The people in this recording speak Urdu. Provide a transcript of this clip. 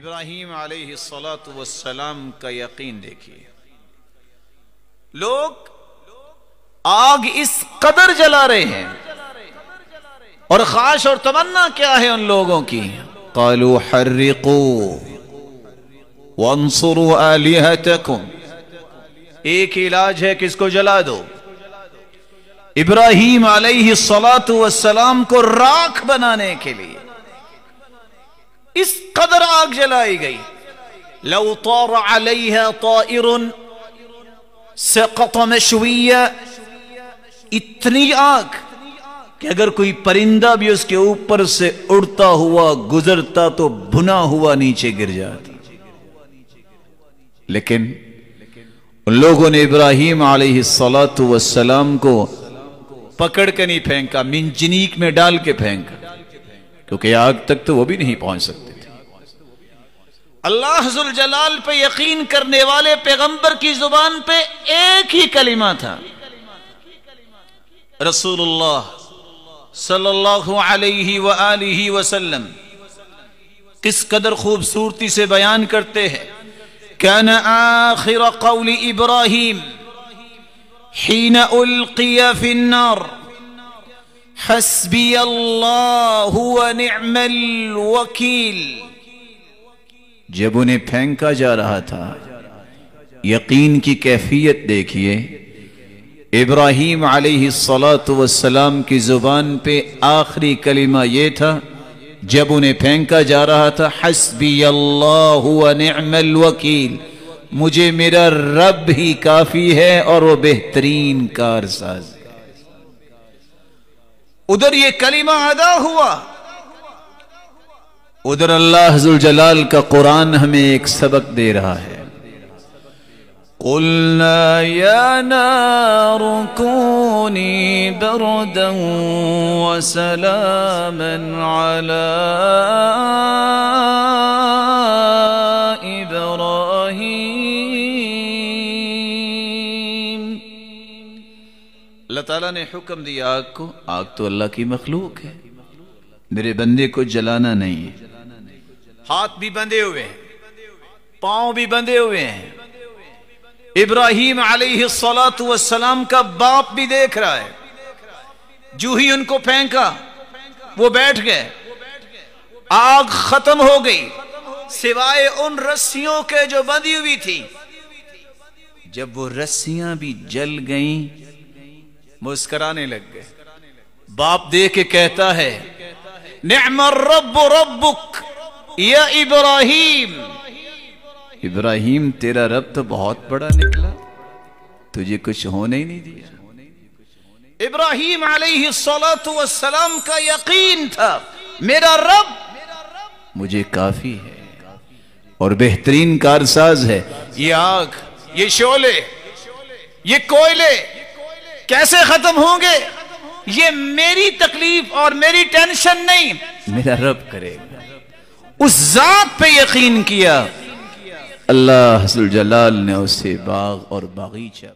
ابراہیم علیہ السلام کا یقین دیکھیے. لوگ آگ اس قدر جلا رہے ہیں اور خواہش اور تمنا کیا ہے ان لوگوں کی؟ قالوا حرقوا وانصروا آلہتکم. ایک علاج ہے کہ اس کو جلا دو. ابراہیم علیہ السلام کو راکھ بنانے کے لیے اس قدر آگ جلائی گئی. لو طار علیہا طائر سقط مشویہ. اتنی آگ کہ اگر کوئی پرندہ بھی اس کے اوپر سے اڑتا ہوا گزرتا تو بھنا ہوا نیچے گر جاتا. لیکن ان لوگوں نے ابراہیم علیہ السلام کو پکڑ کے نہیں پھینکا، منجنیق میں ڈال کے پھینکا، کیونکہ آگ تک تو وہ بھی نہیں پہنچ سکتے تھے. اللہ ذوالجلال پہ یقین کرنے والے پیغمبر کی زبان پہ ایک ہی کلمہ تھا، رسول اللہ صلی اللہ علیہ وآلہ وسلم کس قدر خوبصورتی سے بیان کرتے ہیں. کان آخر قول ابراہیم حین القی فی النار حسبی اللہ ونعم الوکیل. جب انہیں پھینکا جا رہا تھا، یقین کی کیفیت دیکھیے. ابراہیم علیہ السلام کی زبان پہ آخری کلمہ یہ تھا جب انہیں پھینکا جا رہا تھا، حسبی اللہ ونعم الوکیل. مجھے میرا رب ہی کافی ہے اور وہ بہترین کارساز ہے. ادھر یہ کلمہ ادا ہوا، ادھر اللہ ذوالجلال کا قرآن ہمیں ایک سبق دے رہا ہے. قلنا یا نار کونی بردا وسلاما علی اللہ تعالیٰ نے حکم دیا آگ کو. آگ تو اللہ کی مخلوق ہے، میرے بندے کو جلانا نہیں ہے. ہاتھ بھی بندھے ہوئے ہیں، پاؤں بھی بندھے ہوئے ہیں. ابراہیم علیہ السلام کا باپ بھی دیکھ رہا ہے. جو ہی ان کو پھینکا وہ بیٹھ گئے. آگ ختم ہو گئی سوائے ان رسیوں کے جو بندھی ہوئی تھی. جب وہ رسیاں بھی جل گئیں مسکرانے لگ گئے. باپ دیکھ کے کہتا ہے نعم الرب ربک یا ابراہیم. ابراہیم تیرا رب تو بہت بڑا نکلا، تجھے کچھ ہونے ہی نہیں دیا. ابراہیم علیہ السلام کا یقین تھا میرا رب مجھے کافی ہے اور بہترین کارساز ہے. یہ آگ، یہ شعلے، یہ کوئلے کیسے ختم ہوں گے؟ یہ میری تکلیف اور میری ٹینشن نہیں، میرا رب کرے گا. اس ذات پہ یقین کیا، اللہ ذوالجلال نے اسے باغ اور باغیچہ